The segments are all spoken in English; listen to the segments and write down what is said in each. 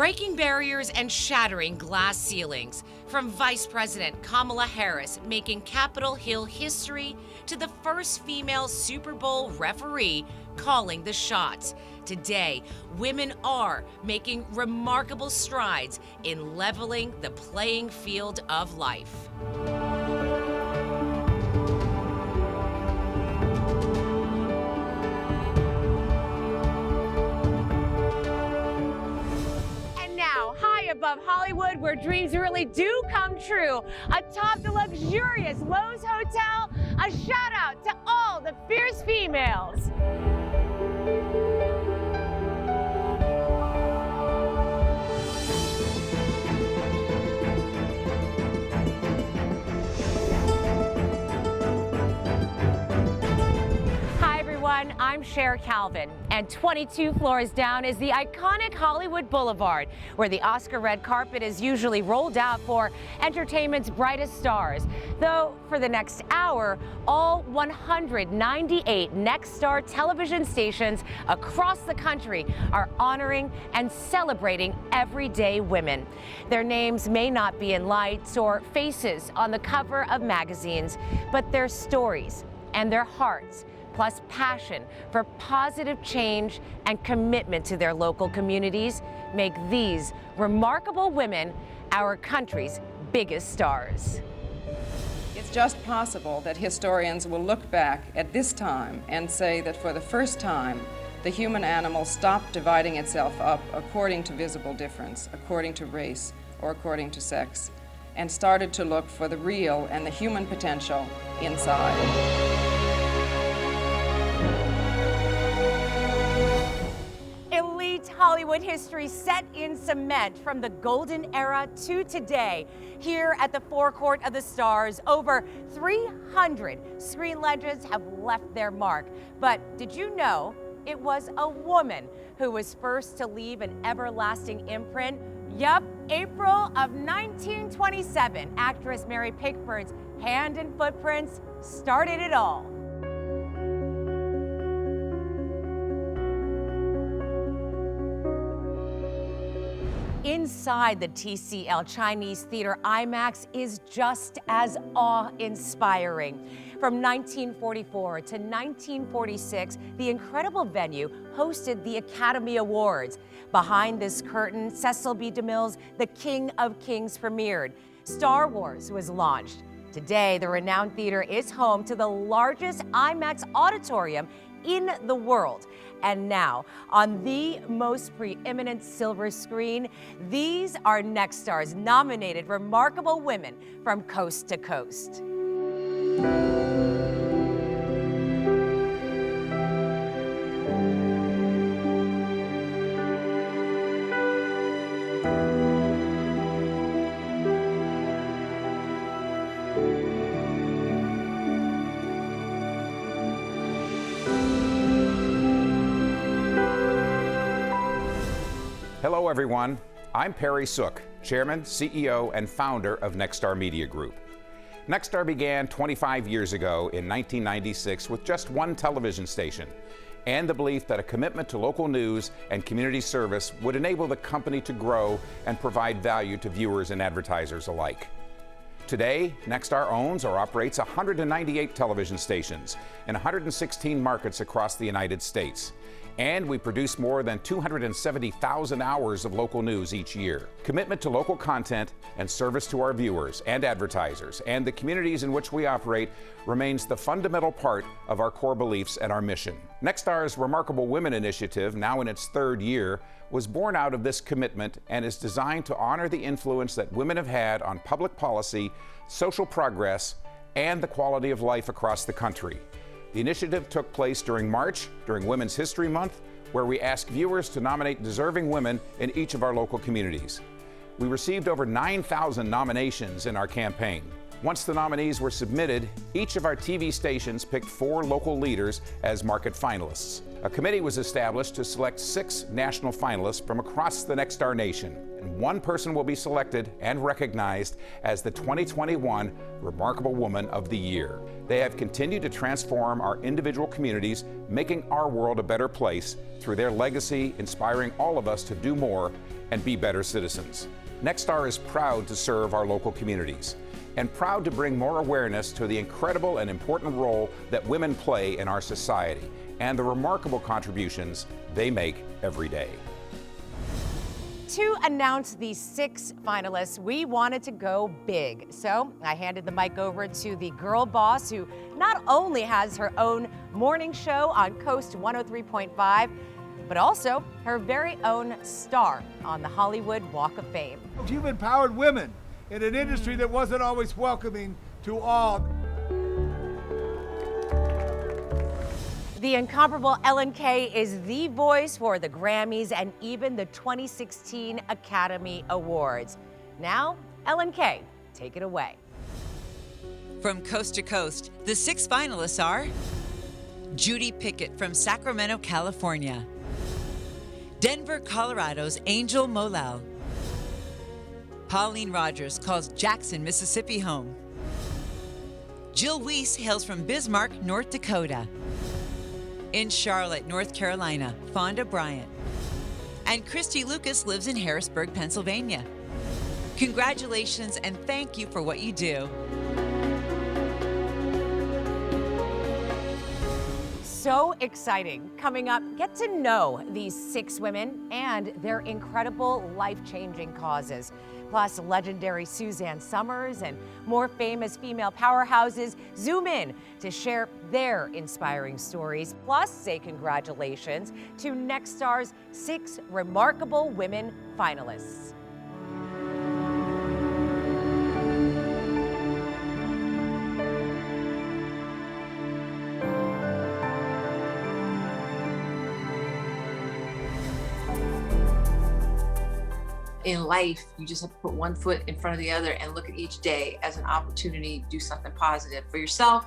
breaking barriers and shattering glass ceilings. From Vice President Kamala Harris making Capitol Hill history to the first female Super Bowl referee calling the shots. Today, women are making remarkable strides in leveling the playing field of life. Above Hollywood, where dreams really do come true, atop the luxurious Loews Hotel, a shout out to all the fierce females. I'm Cher Calvin, and 22 floors down is the iconic Hollywood Boulevard, where the Oscar red carpet is usually rolled out for entertainment's brightest stars. Though for the next hour, all 198 Nexstar television stations across the country are honoring and celebrating everyday women. Their names may not be in lights or faces on the cover of magazines, but their stories and their hearts, plus passion for positive change and commitment to their local communities, make these remarkable women our country's biggest stars. It's just possible that historians will look back at this time and say that for the first time, the human animal stopped dividing itself up according to visible difference, according to race, or according to sex, and started to look for the real and the human potential inside. Hollywood history set in cement from the golden era to today. Here at the forecourt of the stars, over 300 screen legends have left their mark. But did you know it was a woman who was first to leave an everlasting imprint? Yup, April of 1927, actress Mary Pickford's hand and footprints started it all. Inside the TCL Chinese Theater IMAX is just as awe-inspiring. From 1944 to 1946, the incredible venue hosted the Academy Awards. Behind this curtain, Cecil B. DeMille's The King of Kings premiered. Star Wars was launched. Today, the renowned theater is home to the largest IMAX auditorium in the world. And now, on the most preeminent silver screen, these are Nexstar's nominated remarkable women from coast to coast. Hello, everyone. I'm Perry Sook, Chairman, CEO, and founder of Nexstar Media Group. Nexstar began 25 years ago in 1996 with just one television station and the belief that a commitment to local news and community service would enable the company to grow and provide value to viewers and advertisers alike. Today, Nexstar owns or operates 198 television stations in 116 markets across the United States. And we produce more than 270,000 hours of local news each year. Commitment to local content and service to our viewers and advertisers and the communities in which we operate remains the fundamental part of our core beliefs and our mission. Nexstar's Remarkable Women Initiative, now in its third year, was born out of this commitment and is designed to honor the influence that women have had on public policy, social progress, and the quality of life across the country. The initiative took place during March, during Women's History Month, where we asked viewers to nominate deserving women in each of our local communities. We received over 9,000 nominations in our campaign. Once the nominees were submitted, each of our TV stations picked 4 local leaders as market finalists. A committee was established to select 6 national finalists from across the Nexstar nation, and one person will be selected and recognized as the 2021 Remarkable Woman of the Year. They have continued to transform our individual communities, making our world a better place through their legacy, inspiring all of us to do more and be better citizens. Nexstar is proud to serve our local communities and proud to bring more awareness to the incredible and important role that women play in our society and the remarkable contributions they make every day. To announce the 6 finalists, we wanted to go big. So I handed the mic over to the girl boss, who not only has her own morning show on Coast 103.5, but also her very own star on the Hollywood Walk of Fame. You've empowered women in an industry that wasn't always welcoming to all. The incomparable Ellen Kay is the voice for the Grammys and even the 2016 Academy Awards. Now, Ellen Kay, take it away. From coast to coast, the 6 finalists are Judy Pickett from Sacramento, California, Denver, Colorado's Angel Molel, Pauline Rogers calls Jackson, Mississippi home, Jill Weiss hails from Bismarck, North Dakota, in Charlotte, North Carolina, Fonda Bryant, and Christy Lucas lives in Harrisburg, Pennsylvania. Congratulations and thank you for what you do. So exciting. Coming up, get to know these 6 women and their incredible life-changing causes. Plus, legendary Suzanne Summers and more famous female powerhouses zoom in to share their inspiring stories. Plus, say congratulations to Nexstar's 6 remarkable women finalists. In life, you just have to put one foot in front of the other and look at each day as an opportunity to do something positive for yourself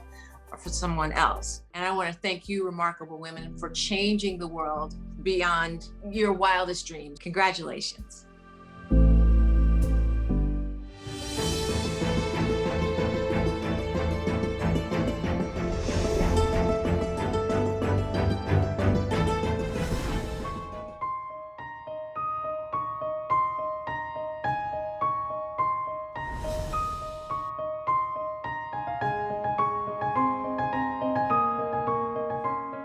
or for someone else. And I want to thank you, remarkable women, for changing the world beyond your wildest dreams. Congratulations.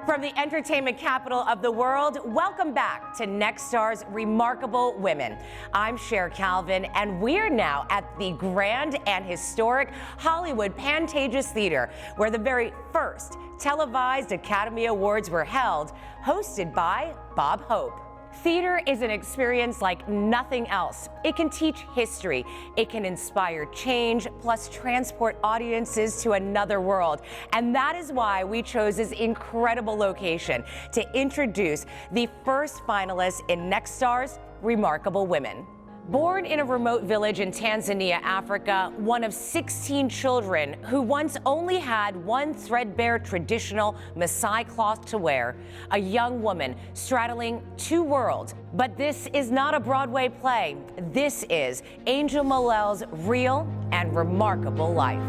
From the entertainment capital of the world, welcome back to Nexstar's Remarkable Women. I'm Cher Calvin, and we're now at the grand and historic Hollywood Pantages Theater, where the very first televised Academy Awards were held, hosted by Bob Hope. Theater is an experience like nothing else. It can teach history, it can inspire change, plus transport audiences to another world. And that is why we chose this incredible location to introduce the first finalists in Nexstar's Remarkable Women. Born in a remote village in Tanzania, Africa, one of 16 children who once only had one threadbare traditional Maasai cloth to wear, a young woman straddling 2 worlds. But this is not a Broadway play. This is Angel Molel's real and remarkable life.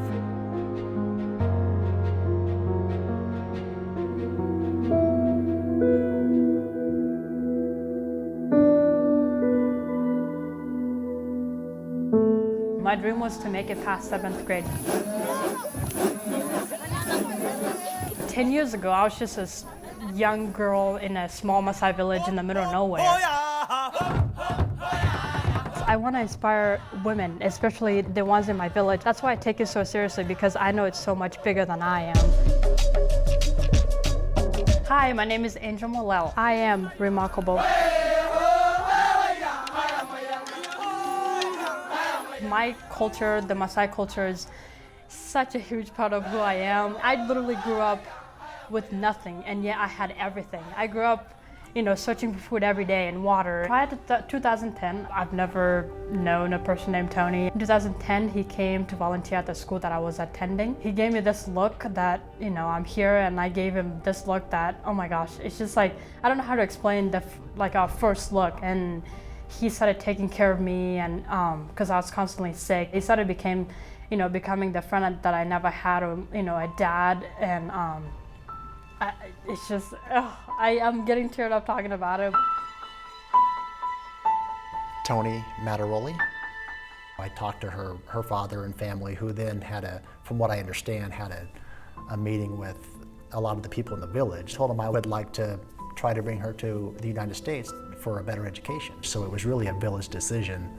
My dream was to make it past 7th grade. 10 years ago, I was just a young girl in a small Maasai village in the middle of nowhere. I want to inspire women, especially the ones in my village. That's why I take it so seriously, because I know it's so much bigger than I am. Hi, my name is Angel Molel. I am remarkable. My culture, the Maasai culture, is such a huge part of who I am. I literally grew up with nothing, and yet I had everything. I grew up, searching for food every day and water. Prior to 2010, I've never known a person named Tony. In 2010, he came to volunteer at the school that I was attending. He gave me this look that, I'm here, and I gave him this look that, oh my gosh, it's just like, I don't know how to explain our first look. And he started taking care of me, and because I was constantly sick. He started becoming the friend that I never had, a dad, and it's just, I'm getting teared up talking about it. Toni Mataroli. I talked to her father and family, who then had from what I understand, had a meeting with a lot of the people in the village. Told them I would like to try to bring her to the United States for a better education. So it was really a village decision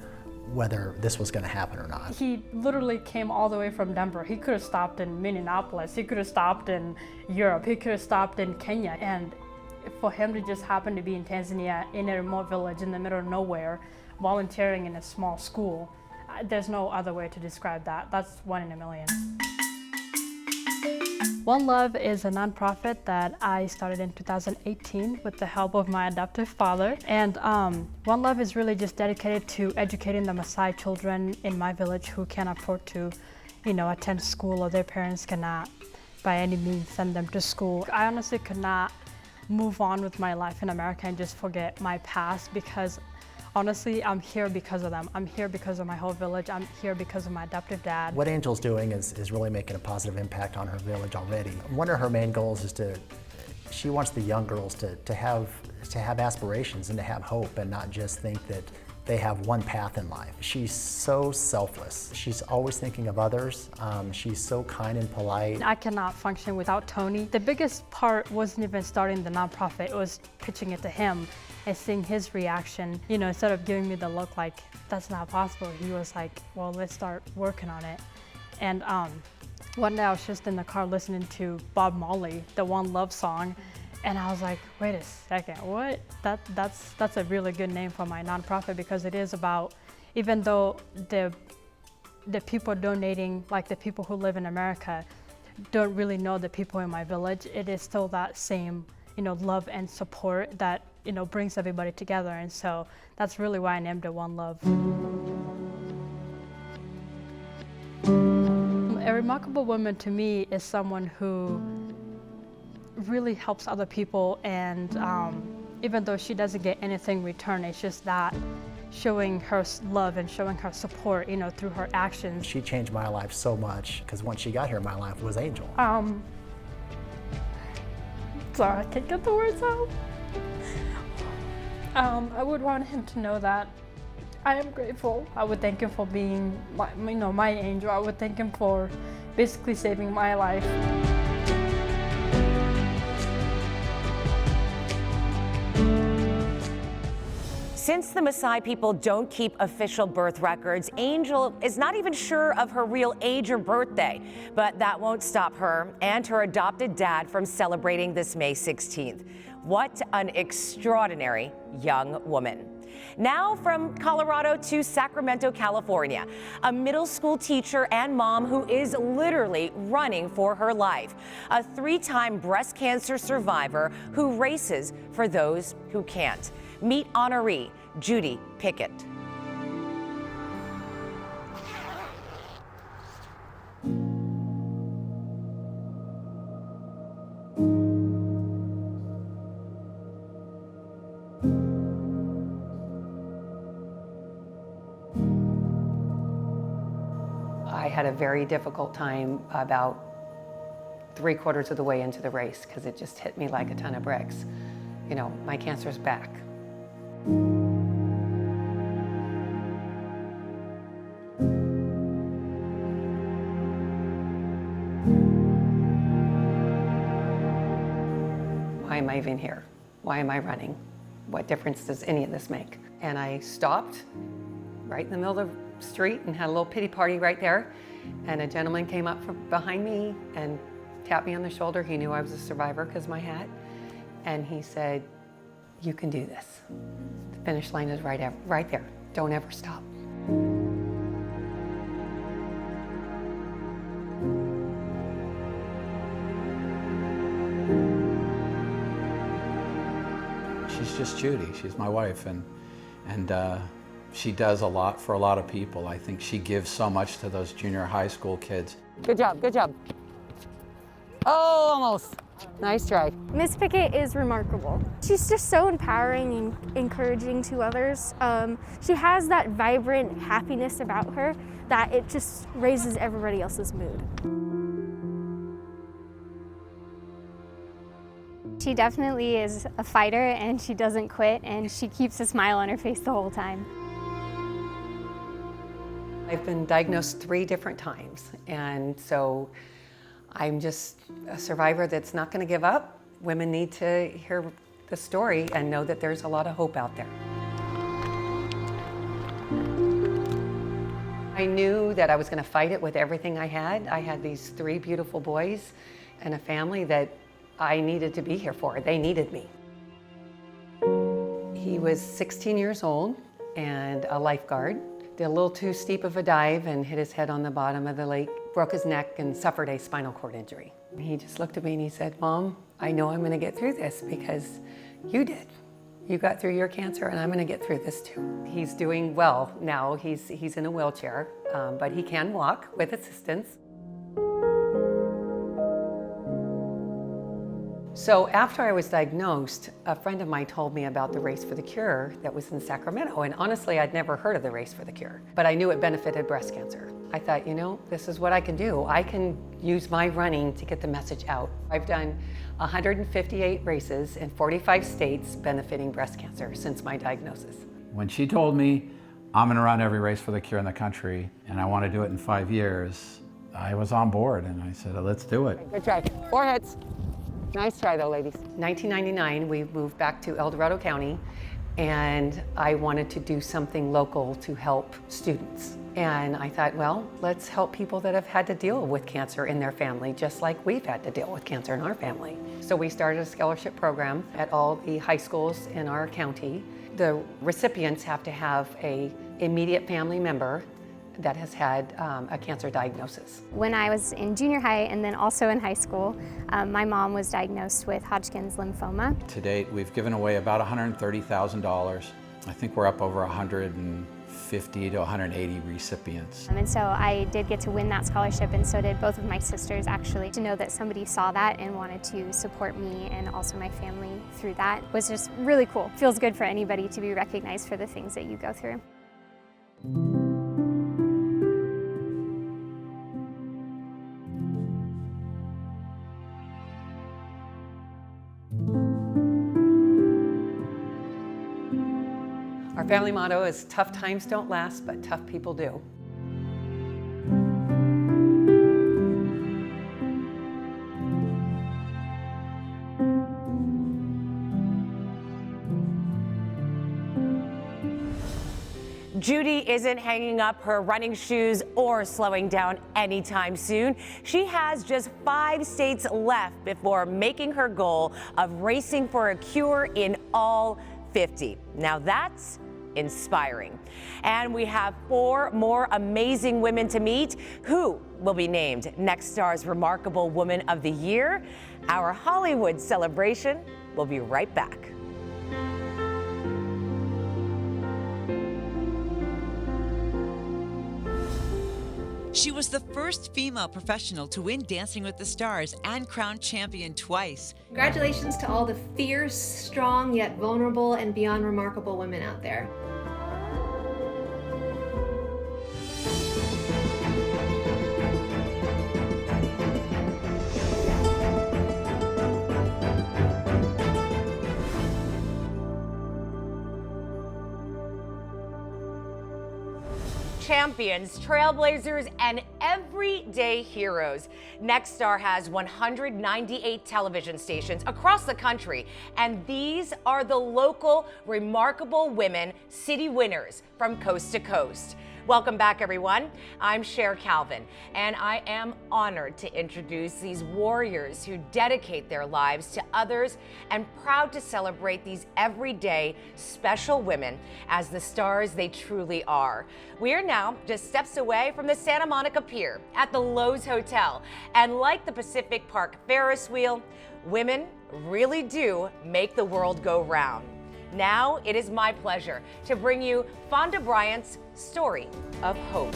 whether this was going to happen or not. He literally came all the way from Denver. He could have stopped in Minneapolis. He could have stopped in Europe. He could have stopped in Kenya. And for him to just happen to be in Tanzania in a remote village in the middle of nowhere, volunteering in a small school, there's no other way to describe that. That's 1 in a million. One Love is a nonprofit that I started in 2018 with the help of my adoptive father. And One Love is really just dedicated to educating the Maasai children in my village who can't afford to, attend school, or their parents cannot by any means send them to school. I honestly could not move on with my life in America and just forget my past, because honestly, I'm here because of them. I'm here because of my whole village. I'm here because of my adoptive dad. What Angel's doing is really making a positive impact on her village already. One of her main goals is she wants the young girls to have aspirations and to have hope, and not just think that they have one path in life. She's so selfless. She's always thinking of others. She's so kind and polite. I cannot function without Tony. The biggest part wasn't even starting the nonprofit. It was pitching it to him and seeing his reaction. Instead of giving me the look like, that's not possible, he was like, well, let's start working on it. And one day I was just in the car listening to Bob Marley, the One Love song, and I was like, wait a second, what? That's a really good name for my nonprofit, because it is about, even though the people donating, like the people who live in America, don't really know the people in my village, it is still that same love and support that brings everybody together. And so that's really why I named it One Love. A remarkable woman to me is someone who really helps other people, and even though she doesn't get anything in return, it's just that showing her love and showing her support, through her actions. She changed my life so much, because once she got here, my life was Angel. Sorry, I can't get the words out. I would want him to know that I am grateful. I would thank him for being my angel. I would thank him for basically saving my life. Since the Maasai people don't keep official birth records, Angel is not even sure of her real age or birthday. But that won't stop her and her adopted dad from celebrating this May 16th. What an extraordinary young woman. Now from Colorado to Sacramento, California, a middle school teacher and mom who is literally running for her life. A 3-time breast cancer survivor who races for those who can't. Meet honoree Judy Pickett. I had a very difficult time about 3/4 of the way into the race, because it just hit me like a ton of bricks. My cancer's back. Why am I even here? Why am I running? What difference does any of this make? And I stopped right in the middle of the street and had a little pity party right there. And a gentleman came up from behind me and tapped me on the shoulder. He knew I was a survivor because of my hat. And he said, "You can do this. The finish line is right there. Don't ever stop." She's just Judy. She's my wife, and she does a lot for a lot of people. I think she gives so much to those junior high school kids. Good job, good job. Oh, almost. Nice try. Miss Pickett is remarkable. She's just so empowering and encouraging to others. She has that vibrant happiness about her that it just raises everybody else's mood. She definitely is a fighter, and she doesn't quit, and she keeps a smile on her face the whole time. I've been diagnosed 3 different times, and so I'm just a survivor that's not going to give up. Women need to hear the story and know that there's a lot of hope out there. I knew that I was going to fight it with everything I had. I had these 3 beautiful boys and a family that I needed to be here for. They needed me. He was 16 years old and a lifeguard. Did a little too steep of a dive and hit his head on the bottom of the lake, broke his neck and suffered a spinal cord injury. He just looked at me and he said, "Mom, I know I'm going to get through this because you did. You got through your cancer and I'm going to get through this too." He's doing well now. He's in a wheelchair, but he can walk with assistance. So after I was diagnosed, a friend of mine told me about the Race for the Cure that was in Sacramento, and honestly, I'd never heard of the Race for the Cure, but I knew it benefited breast cancer. I thought, you know, this is what I can do. I can use my running to get the message out. I've done 158 races in 45 states benefiting breast cancer since my diagnosis. When she told me, I'm gonna run every Race for the Cure in the country, and I want to do it in 5 years, I was on board, and I said, let's do it. Good try. 4 hits. Nice try though, ladies. 1999, we moved back to El Dorado County, and I wanted to do something local to help students. And I thought, well, let's help people that have had to deal with cancer in their family, just like we've had to deal with cancer in our family. So we started a scholarship program at all the high schools in our county. The recipients have to have an immediate family member that has had a cancer diagnosis. When I was in junior high and then also in high school, my mom was diagnosed with Hodgkin's lymphoma. To date, we've given away about $130,000. I think we're up over 150 to 180 recipients. And so I did get to win that scholarship, and so did both of my sisters actually. To know that somebody saw that and wanted to support me and also my family through that was just really cool. Feels good for anybody to be recognized for the things that you go through. Our family motto is tough times don't last, but tough people do. Judy isn't hanging up her running shoes or slowing down anytime soon. She has just 5 states left before making her goal of racing for a cure in all 50. Now that's inspiring. And we have 4 more amazing women to meet who will be named Nexstar's Remarkable Woman of the Year. Our Hollywood celebration will be right back. She was the first female professional to win Dancing with the Stars and crowned champion twice. Congratulations to all the fierce, strong, yet vulnerable and beyond remarkable women out there. Champions, trailblazers, and everyday heroes. Nexstar has 198 television stations across the country, and these are the local Remarkable Women City winners from coast to coast. Welcome back, everyone. I'm Cher Calvin, and I am honored to introduce these warriors who dedicate their lives to others and proud to celebrate these everyday special women as the stars they truly are. We are now just steps away from the Santa Monica Pier at the Loews Hotel, and like the Pacific Park Ferris wheel, women really do make the world go round. Now it is my pleasure to bring you Fonda Bryant's story of hope.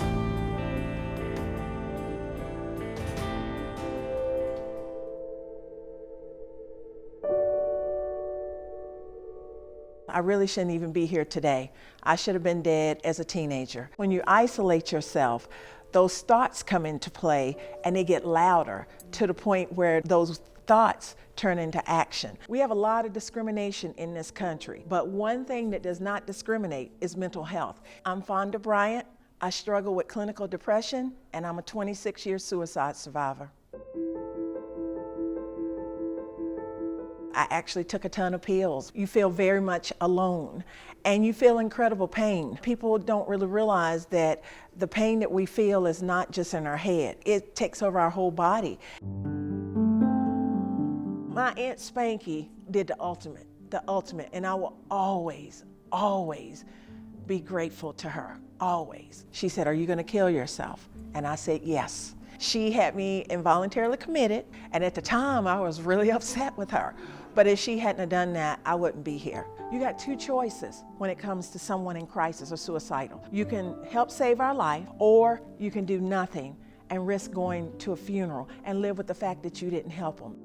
I really shouldn't even be here today. I should have been dead as a teenager. When you isolate yourself, those thoughts come into play and they get louder to the point where those thoughts turn into action. We have a lot of discrimination in this country, but one thing that does not discriminate is mental health. I'm Fonda Bryant. I struggle with clinical depression, and I'm a 26-year suicide survivor. I actually took a ton of pills. You feel very much alone, and you feel incredible pain. People don't really realize that the pain that we feel is not just in our head. It takes over our whole body. My Aunt Spanky did the ultimate, and I will always, always be grateful to her, always. She said, "Are you gonna kill yourself?" And I said, yes. She had me involuntarily committed, and at the time I was really upset with her. But if she hadn't have done that, I wouldn't be here. You got two choices when it comes to someone in crisis or suicidal. You can help save our life, or you can do nothing and risk going to a funeral and live with the fact that you didn't help them.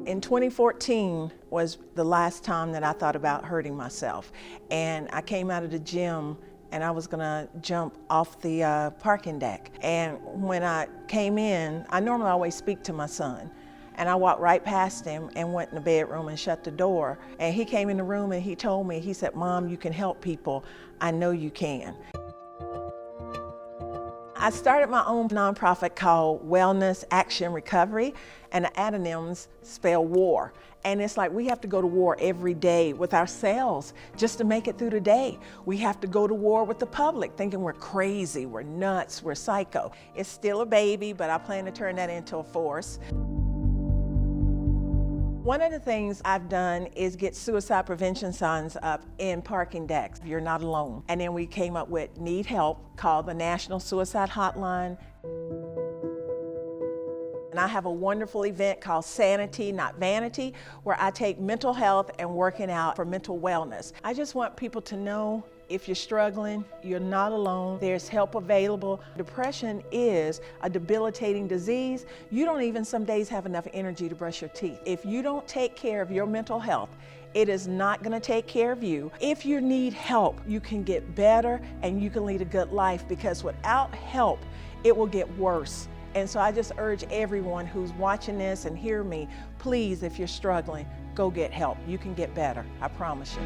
In 2014 was the last time that I thought about hurting myself. And I came out of the gym and I was gonna jump off the parking deck. And when I came in, I normally always speak to my son. And I walked right past him and went in the bedroom and shut the door. And he came in the room and he told me, he said, "Mom, you can help people. I know you can." I started my own nonprofit called Wellness Action Recovery, and the acronyms spell WAR. And it's like we have to go to war every day with ourselves just to make it through the day. We have to go to war with the public, thinking we're crazy, we're nuts, we're psycho. It's still a baby, but I plan to turn that into a force. One of the things I've done is get suicide prevention signs up in parking decks. You're not alone. And then we came up with Need Help, called the National Suicide Hotline. And I have a wonderful event called Sanity, Not Vanity, where I take mental health and working out for mental wellness. I just want people to know, if you're struggling, you're not alone. There's help available. Depression is a debilitating disease. You don't even some days have enough energy to brush your teeth. If you don't take care of your mental health, it is not going to take care of you. If you need help, you can get better and you can lead a good life, because without help, it will get worse. And so I just urge everyone who's watching this and hear me, please, if you're struggling, go get help. You can get better, I promise you.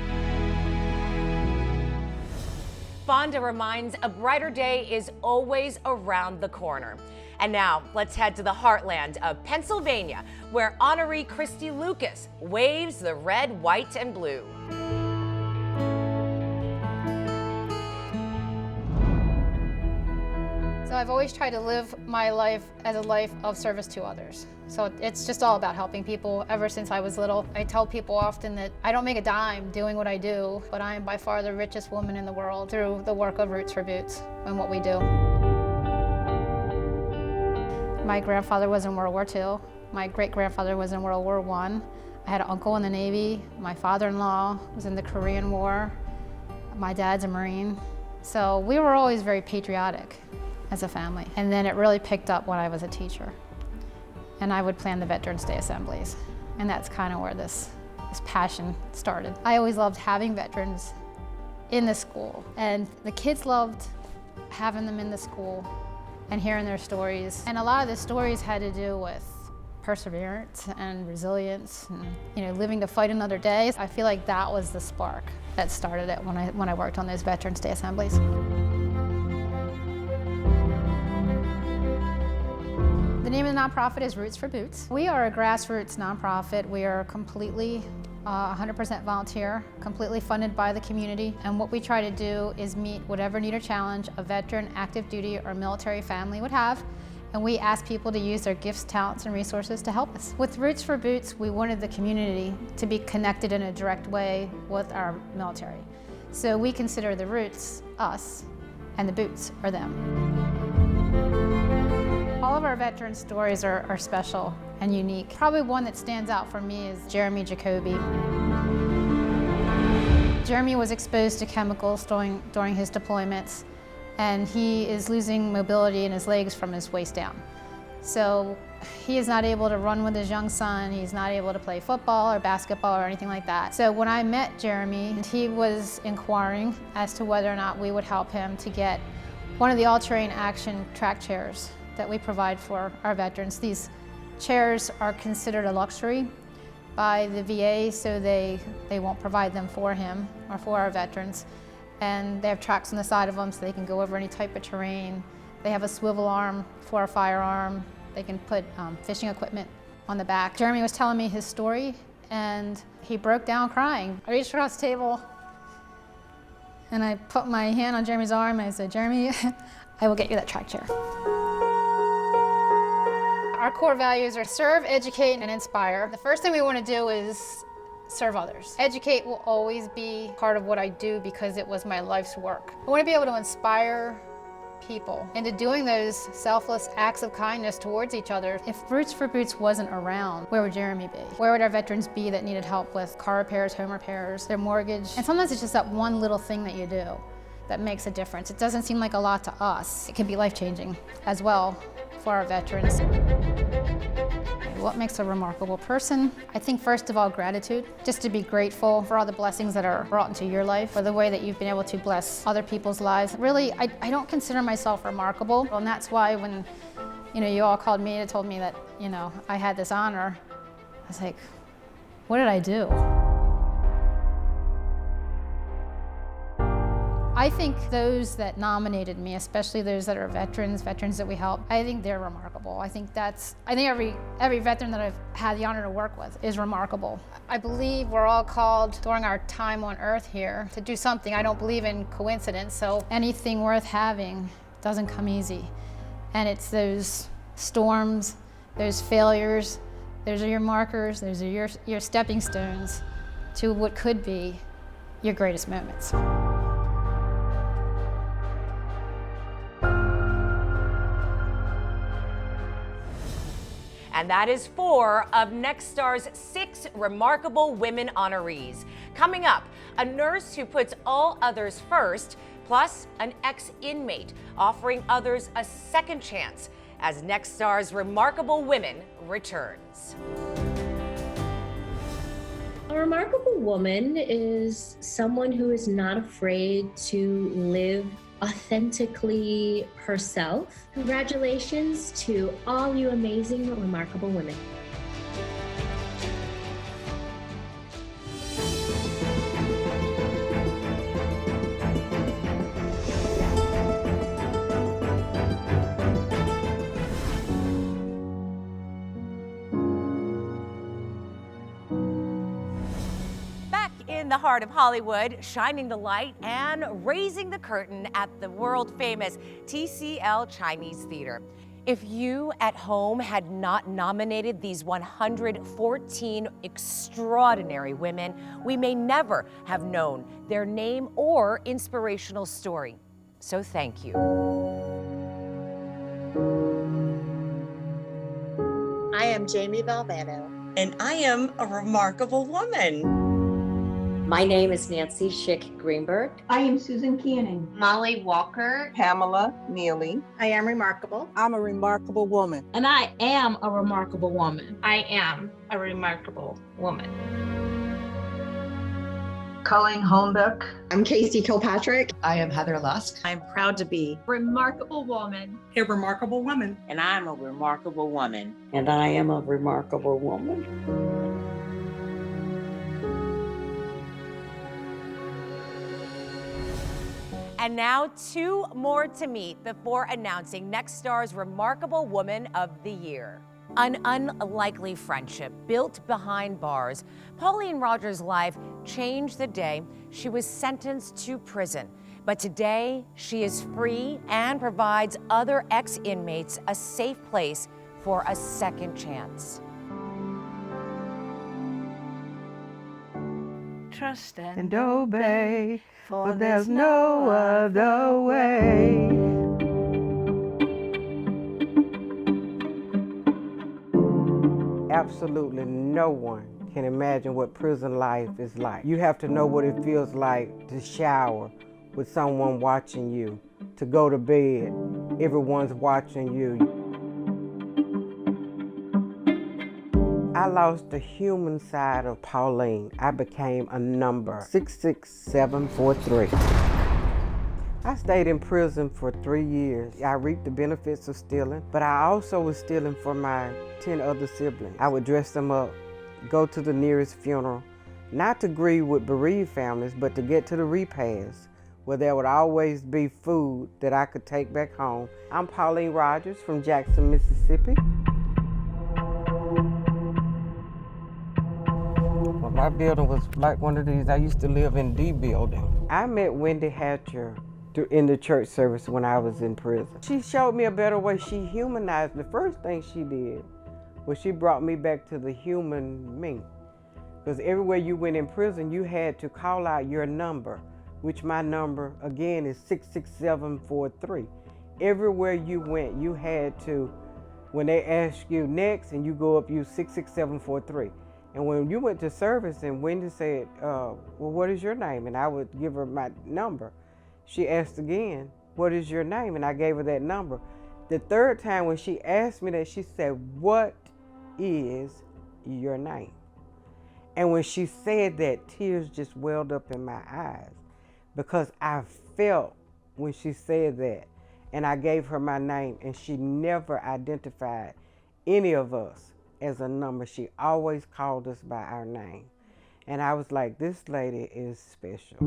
Fonda reminds a brighter day is always around the corner. And now let's head to the heartland of Pennsylvania, where honoree Christy Lucas waves the red, white, and blue. So I've always tried to live my life as a life of service to others. So it's just all about helping people ever since I was little. I tell people often that I don't make a dime doing what I do, but I am by far the richest woman in the world through the work of Roots for Boots and what we do. My grandfather was in World War II. My great-grandfather was in World War I. I had an uncle in the Navy. My father-in-law was in the Korean War. My dad's a Marine. So we were always very patriotic as a family. And then it really picked up when I was a teacher. And I would plan the Veterans Day assemblies. And that's kind of where this passion started. I always loved having veterans in the school. And the kids loved having them in the school and hearing their stories. And a lot of the stories had to do with perseverance and resilience and living to fight another day. I feel like that was the spark that started it when I worked on those Veterans Day assemblies. The name of the nonprofit is Roots for Boots. We are a grassroots nonprofit. We are completely 100% volunteer, completely funded by the community. And what we try to do is meet whatever need or challenge a veteran, active duty, or military family would have. And we ask people to use their gifts, talents, and resources to help us. With Roots for Boots, we wanted the community to be connected in a direct way with our military. So we consider the roots us, and the boots are them. All of our veteran stories are special and unique. Probably one that stands out for me is Jeremy Jacoby. Jeremy was exposed to chemicals during his deployments, and he is losing mobility in his legs from his waist down. So he is not able to run with his young son. He's not able to play football or basketball or anything like that. So when I met Jeremy, he was inquiring as to whether or not we would help him to get one of the all-terrain action track chairs that we provide for our veterans. These chairs are considered a luxury by the VA, so they won't provide them for him or for our veterans. and they have tracks on the side of them so they can go over any type of terrain. They have a swivel arm for a firearm. They can put fishing equipment on the back. Jeremy was telling me his story, and he broke down crying. I reached across the table, and I put my hand on Jeremy's arm, and I said, Jeremy, I will get you that track chair. Our core values are serve, educate, and inspire. The first thing we want to do is serve others. Educate will always be part of what I do because it was my life's work. I want to be able to inspire people into doing those selfless acts of kindness towards each other. If Roots for Boots wasn't around, where would Jeremy be? Where would our veterans be that needed help with car repairs, home repairs, their mortgage? And sometimes it's just that one little thing that you do that makes a difference. It doesn't seem like a lot to us. It can be life-changing as well for our veterans. What makes a remarkable person? I think first of all, gratitude. Just to be grateful for all the blessings that are brought into your life, for the way that you've been able to bless other people's lives. Really, I don't consider myself remarkable, and that's why when you all called me and told me that I had this honor, I was like, what did I do? I think those that nominated me, especially those that are veterans that we help, I think they're remarkable. I think every veteran that I've had the honor to work with is remarkable. I believe we're all called during our time on earth here to do something. I don't believe in coincidence, so anything worth having doesn't come easy. And it's those storms, those failures, those are your markers, those are your stepping stones to what could be your greatest moments. And that is 4 of Nexstar's 6 remarkable women honorees. Coming up, a nurse who puts all others first, plus an ex-inmate offering others a second chance as Nexstar's Remarkable Women returns. A remarkable woman is someone who is not afraid to live authentically herself. Congratulations to all you amazing, remarkable women. In the heart of Hollywood, shining the light and raising the curtain at the world-famous TCL Chinese Theater. If you at home had not nominated these 114 extraordinary women, we may never have known their name or inspirational story. So thank you. I am Jamie Valvano, and I am a remarkable woman. My name is Nancy Schick Greenberg. I am Susan Canning. Molly Walker. Pamela Neely. I am remarkable. I'm a remarkable woman. And I am a remarkable woman. I am a remarkable woman. Colleen Holmbeck. I'm Casey Kilpatrick. I am Heather Lusk. I'm proud to be a remarkable woman. A remarkable woman. And I'm a remarkable woman. And I am a remarkable woman. And now 2 more to meet before announcing Nexstar's Remarkable Woman of the Year. An unlikely friendship built behind bars, Pauline Rogers' life changed the day she was sentenced to prison. But today, she is free and provides other ex-inmates a safe place for a second chance. Trust and obey, for there's no other way. Absolutely no one can imagine what prison life is like. You have to know what it feels like to shower with someone watching you, to go to bed, everyone's watching you. I lost the human side of Pauline. I became a number, 66743. I stayed in prison for 3 years. I reaped the benefits of stealing, but I also was stealing for my 10 other siblings. I would dress them up, go to the nearest funeral, not to grieve with bereaved families, but to get to the repast where there would always be food that I could take back home. I'm Pauline Rogers from Jackson, Mississippi. Well, my building was like one of these. I used to live in D building. I met Wendy Hatcher in the church service when I was in prison. She showed me a better way. She humanized. The first thing she did was she brought me back to the human me. Because everywhere you went in prison, you had to call out your number, which my number, again, is 66743. Everywhere you went, you had to, when they ask you next and you go up, you 66743. And when you went to service and Wendy said, well, what is your name? And I would give her my number. She asked again, what is your name? And I gave her that number. The third time when she asked me that, she said, what is your name? And when she said that, tears just welled up in my eyes because I felt when she said that. And I gave her my name, and she never identified any of us as a number. She always called us by our name. And I was like, this lady is special.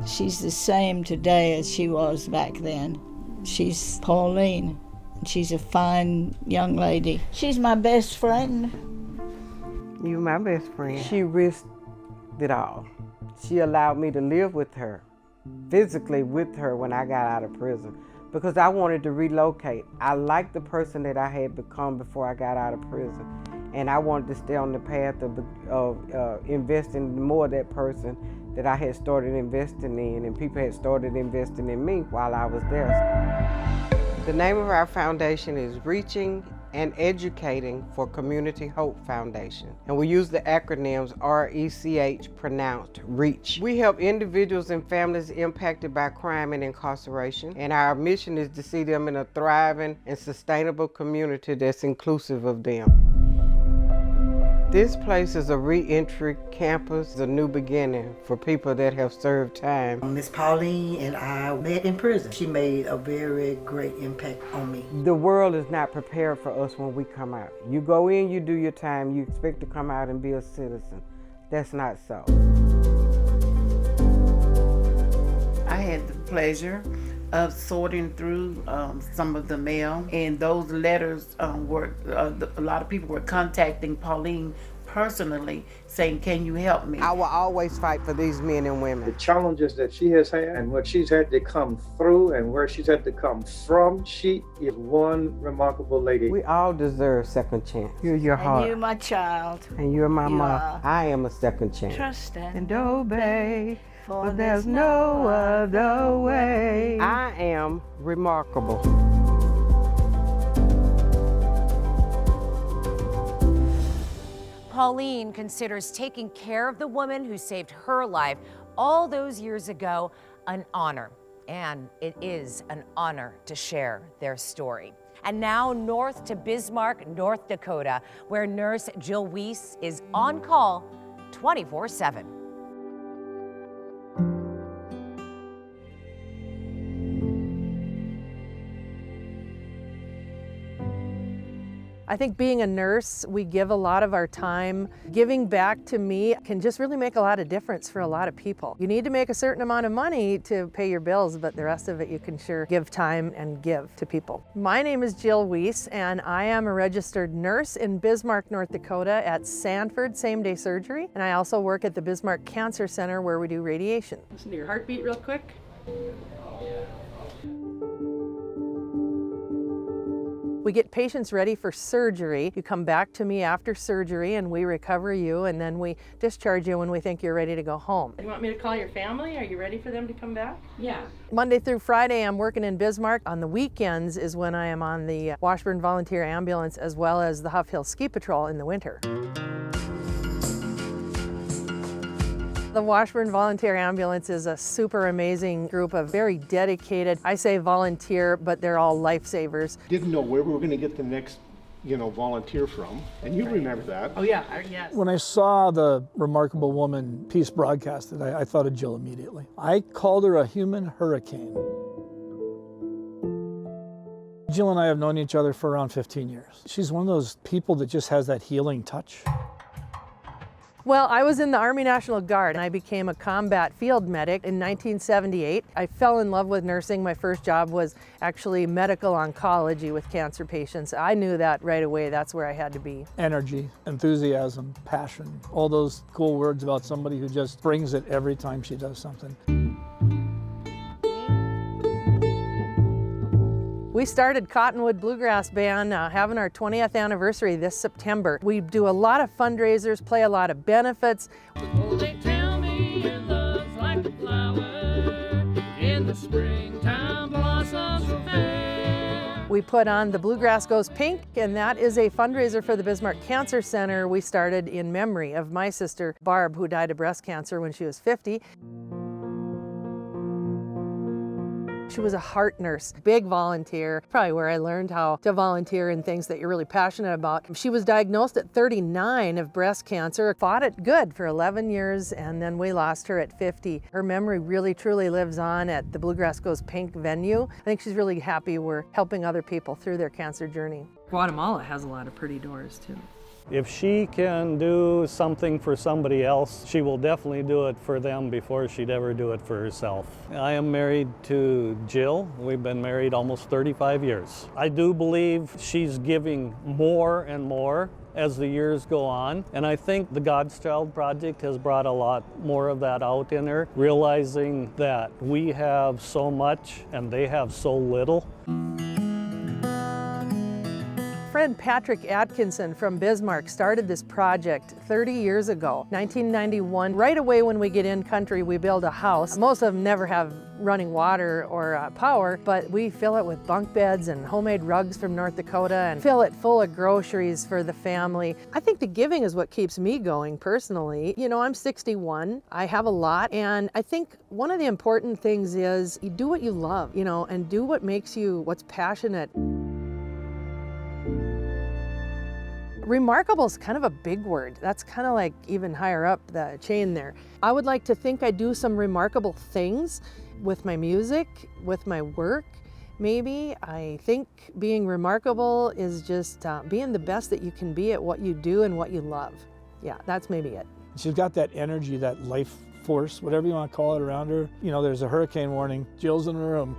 She's the same today as she was back then. She's Pauline. She's a fine young lady. She's my best friend. You're my best friend. She risked it all. She allowed me to live with her, physically with her when I got out of prison, because I wanted to relocate. I liked the person that I had become before I got out of prison, and I wanted to stay on the path of investing more of that person that I had started investing in, and people had started investing in me while I was there. The name of our foundation is Reaching and Educating for Community Hope Foundation. And we use the acronyms RECH, pronounced REACH. We help individuals and families impacted by crime and incarceration. And our mission is to see them in a thriving and sustainable community that's inclusive of them. This place is a re-entry campus, a new beginning for people that have served time. Miss Pauline and I met in prison. She made a very great impact on me. The world is not prepared for us when we come out. You go in, you do your time, you expect to come out and be a citizen. That's not so. I had the pleasure of sorting through some of the mail, and those letters were, a lot of people were contacting Pauline personally saying, can you help me? I will always fight for these men and women. The challenges that she has had and what she's had to come through and where she's had to come from, she is one remarkable lady. We all deserve second chance. You're your heart. And you're my child. And you're my mom. I am a second chance. Trust and obey. For there's no other way. I am remarkable. Pauline considers taking care of the woman who saved her life all those years ago an honor. And it is an honor to share their story. And now north to Bismarck, North Dakota, where nurse Jill Weiss is on call 24/7. I think being a nurse, we give a lot of our time. Giving back to me can just really make a lot of difference for a lot of people. You need to make a certain amount of money to pay your bills, but the rest of it you can sure give time and give to people. My name is Jill Weiss, and I am a registered nurse in Bismarck, North Dakota at Sanford Same-Day Surgery, and I also work at the Bismarck Cancer Center where we do radiation. Listen to your heartbeat real quick. We get patients ready for surgery. You come back to me after surgery and we recover you, and then we discharge you when we think you're ready to go home. You want me to call your family? Are you ready for them to come back? Yeah. Monday through Friday I'm working in Bismarck. On the weekends is when I am on the Washburn Volunteer Ambulance as well as the Huff Hill Ski Patrol in the winter. The Washburn Volunteer Ambulance is a super amazing group of very dedicated, I say volunteer, but they're all lifesavers. Didn't know where we were going to get the next, volunteer from, and you remember that. Oh yeah, yes. When I saw the Remarkable Woman piece broadcasted, I thought of Jill immediately. I called her a human hurricane. Jill and I have known each other for around 15 years. She's one of those people that just has that healing touch. Well, I was in the Army National Guard and I became a combat field medic in 1978. I fell in love with nursing. My first job was actually medical oncology with cancer patients. I knew that right away. That's where I had to be. Energy, enthusiasm, passion, all those cool words about somebody who just brings it every time she does something. We started Cottonwood Bluegrass Band having our 20th anniversary this September. We do a lot of fundraisers, play a lot of benefits. They tell me your love's like a flower in the springtime blossoms fair. We put on The Bluegrass Goes Pink, and that is a fundraiser for the Bismarck Cancer Center we started in memory of my sister Barb, who died of breast cancer when she was 50. She was a heart nurse, big volunteer, probably where I learned how to volunteer in things that you're really passionate about. She was diagnosed at 39 of breast cancer, fought it good for 11 years, and then we lost her at 50. Her memory really truly lives on at the Bluegrass Goes Pink venue. I think she's really happy we're helping other people through their cancer journey. Guatemala has a lot of pretty doors too. If she can do something for somebody else, she will definitely do it for them before she'd ever do it for herself. I am married to Jill. We've been married almost 35 years. I do believe she's giving more and more as the years go on, and I think the God's Child Project has brought a lot more of that out in her, realizing that we have so much and they have so little. Friend Patrick Atkinson from Bismarck started this project 30 years ago, 1991. Right away when we get in country, we build a house. Most of them never have running water or power, but we fill it with bunk beds and homemade rugs from North Dakota and fill it full of groceries for the family. I think the giving is what keeps me going personally. You know, I'm 61, I have a lot, and I think one of the important things is you do what you love, you know, and do what makes you, what's passionate. Remarkable is kind of a big word. That's kind of like even higher up the chain there. I would like to think I do some remarkable things with my music, with my work. Maybe I think being remarkable is just being the best that you can be at what you do and what you love. Yeah, that's maybe it. She's got that energy, that life force, whatever you want to call it, around her. You know, there's a hurricane warning. Jill's in the room.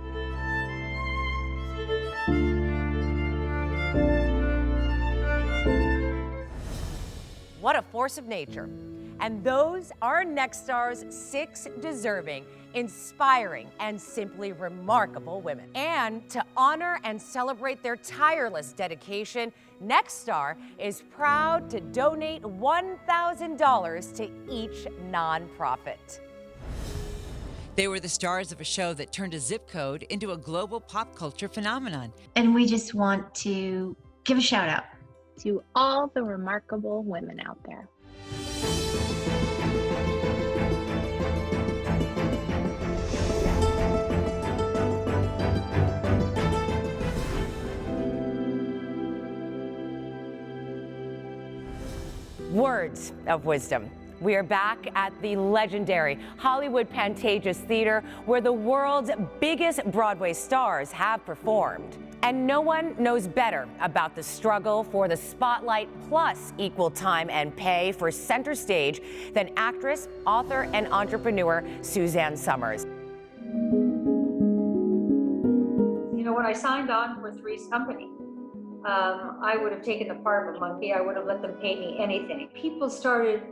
What a force of nature. And those are next star's 6 deserving, inspiring, and simply remarkable women. And to honor and celebrate their tireless dedication, Next Star is proud to donate $1,000 to each nonprofit. They were the stars of a show that turned a zip code into a global pop culture phenomenon. And we just want to give a shout out to all the remarkable women out there. Words of wisdom. We are back at the legendary Hollywood Pantages Theater, where the world's biggest Broadway stars have performed. And no one knows better about the struggle for the spotlight plus equal time and pay for center stage than actress, author, and entrepreneur Suzanne Somers. You know, when I signed on for Three's Company, I would have taken the part of a monkey. I would have let them pay me anything. People started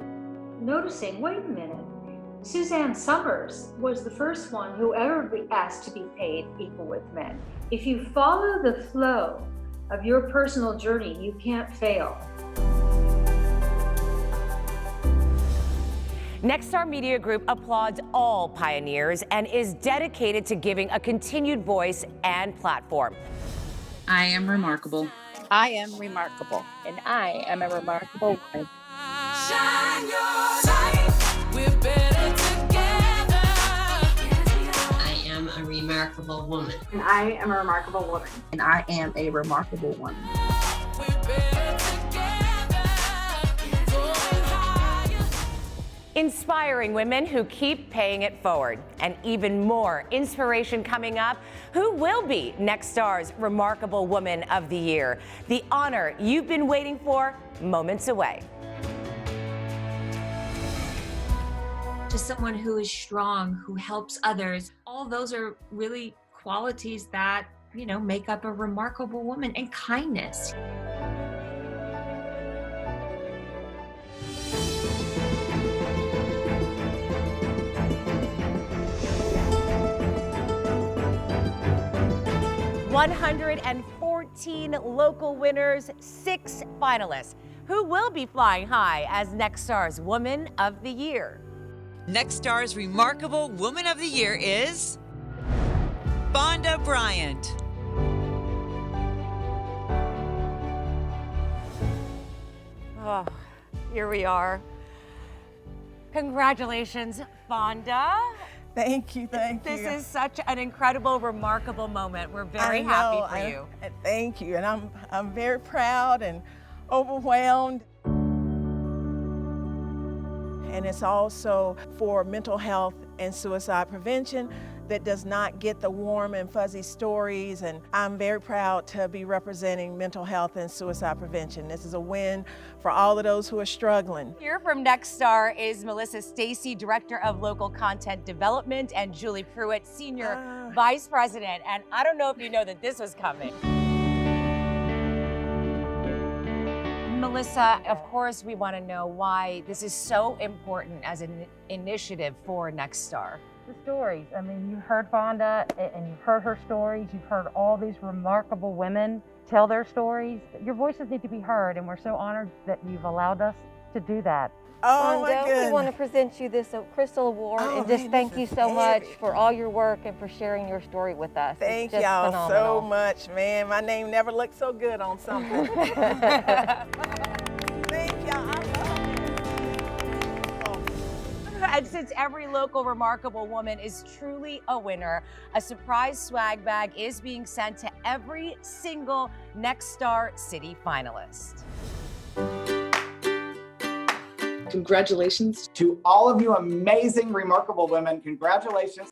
noticing, wait a minute, Suzanne Somers was the first one who ever be asked to be paid equal with men. If you follow the flow of your personal journey, you can't fail. Nexstar Media Group applauds all pioneers and is dedicated to giving a continued voice and platform. I am remarkable. I am remarkable. And I am a remarkable woman. Shine your light, we're better together. I am a remarkable woman. And I am a remarkable woman. And I am a remarkable woman. Inspiring women who keep paying it forward. And even more inspiration coming up. Who will be Nexstar's Remarkable Woman of the Year? The honor you've been waiting for, moments away. to someone who is strong, who helps others. All those are really qualities that, you know, make up a remarkable woman, and kindness. $114 local winners, 6 finalists. Who will be flying high as Nextstar's Woman of the Year? Nextstar's Remarkable Woman of the Year is Fonda Bryant. Oh, here we are. Congratulations, Fonda. Thank you. This is such an incredible, remarkable moment. We're very happy for you. Thank you, and I'm very proud and overwhelmed. And it's also for mental health and suicide prevention that does not get the warm and fuzzy stories, and I'm very proud to be representing mental health and suicide prevention. This is a win for all of those who are struggling. Here from Nextstar is Melissa Stacy, Director of Local Content Development, and Julie Pruitt, Senior Vice President. And I don't know if you know that this was coming. Melissa, of course, we want to know why this is so important as an initiative for Nextstar. The stories. I mean, you heard Fonda and you've heard her stories. You've heard all these remarkable women tell their stories. Your voices need to be heard, and we're so honored that you've allowed us to do that. Oh, my Fonda, goodness. we want to present you this Crystal Award and just thank you so much for all your work and for sharing your story with us. Thank It's just y'all phenomenal. so much, man. My name never looked so good on something. Thank y'all. And since every local remarkable woman is truly a winner, a surprise swag bag is being sent to every single Nextstar City finalist. Congratulations to all of you amazing, remarkable women. Congratulations.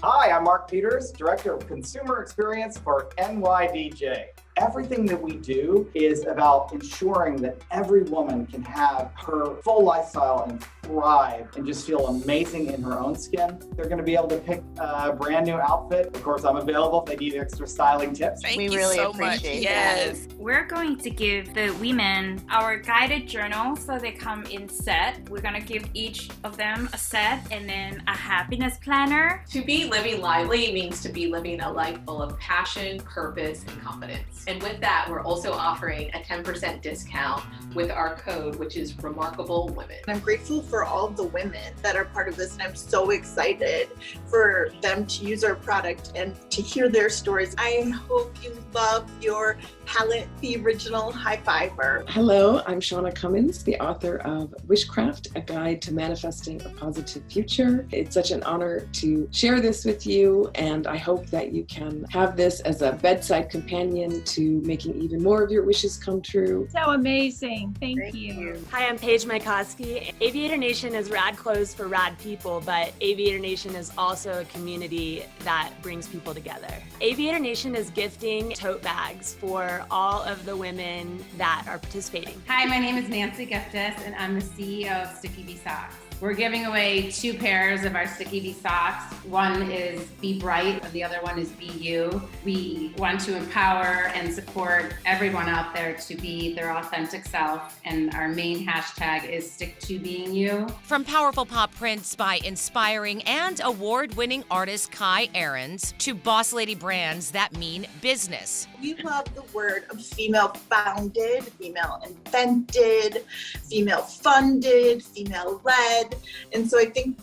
Hi, I'm Mark Peters, Director of Consumer Experience for NYDJ. Everything that we do is about ensuring that every woman can have her full lifestyle and thrive and just feel amazing in her own skin. They're going to be able to pick a brand new outfit. Of course, I'm available if they need extra styling tips. We really appreciate that. We're going to give the women our guided journal, so they come in set. We're going to give each of them a set and then a happiness planner. To be living lively means to be living a life full of passion, purpose, and confidence. And with that, we're also offering a 10% discount with our code, which is Remarkable Women. I'm grateful for all of the women that are part of this, and I'm so excited for them to use our product and to hear their stories. I hope you love your palette, the original High Fiber. Hello, I'm Shauna Cummins, the author of Wishcraft, A Guide to Manifesting a Positive Future. It's such an honor to share this with you, and I hope that you can have this as a bedside companion to making even more of your wishes come true. So amazing. Thank you. Hi, I'm Paige Mykoski. Aviator Nation is rad clothes for rad people, but Aviator Nation is also a community that brings people together. Aviator Nation is gifting tote bags for all of the women that are participating. Hi, my name is Nancy Giftis, and I'm the CEO of Sticky Bee Socks. We're giving away 2 pairs of our Sticky Bee socks. One is Be Bright, and the other one is Be You. We want to empower and support everyone out there to be their authentic self, and our main hashtag is Stick to Being You. From powerful pop prints by inspiring and award-winning artist Kai Ahrens to boss lady brands that mean business. We love the word of female founded, female invented, female funded, female led. And so I think,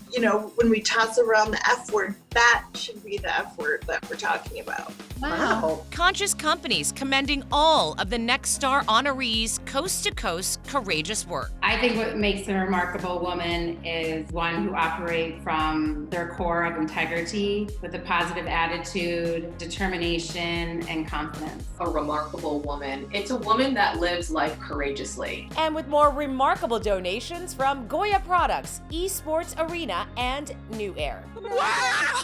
when we toss around the F word, that should be the F word that we're talking about. Wow. Conscious companies commending all of the Nextstar honorees' coast-to-coast courageous work. I think what makes a remarkable woman is one who operates from their core of integrity with a positive attitude, determination, and confidence. A remarkable woman. It's a woman that lives life courageously. And with more remarkable donations from Goya Products, Esports Arena, and New Air. Wow!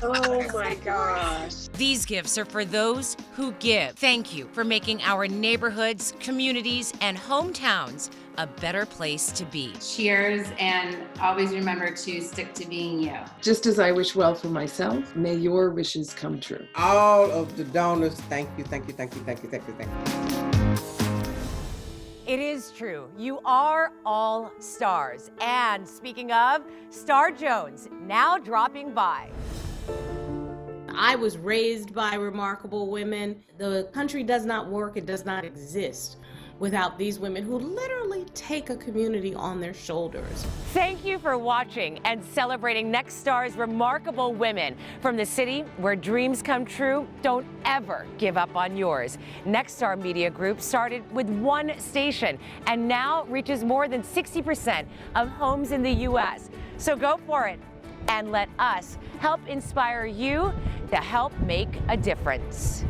Oh my gosh. These gifts are for those who give. Thank you for making our neighborhoods, communities, and hometowns a better place to be. Cheers, and always remember to stick to being you. Just as I wish well for myself, may your wishes come true. All of the donors, thank you, thank you, thank you, thank you, thank you, thank you. It is true. You are all stars. And speaking of, Star Jones now dropping by. I was raised by remarkable women. The country does not work, it does not exist without these women who literally take a community on their shoulders. Thank you for watching and celebrating Next Star's remarkable women. From the city where dreams come true, don't ever give up on yours. Next Star Media Group started with one station and now reaches more than 60% of homes in the U.S. So go for it and let us help inspire you to help make a difference.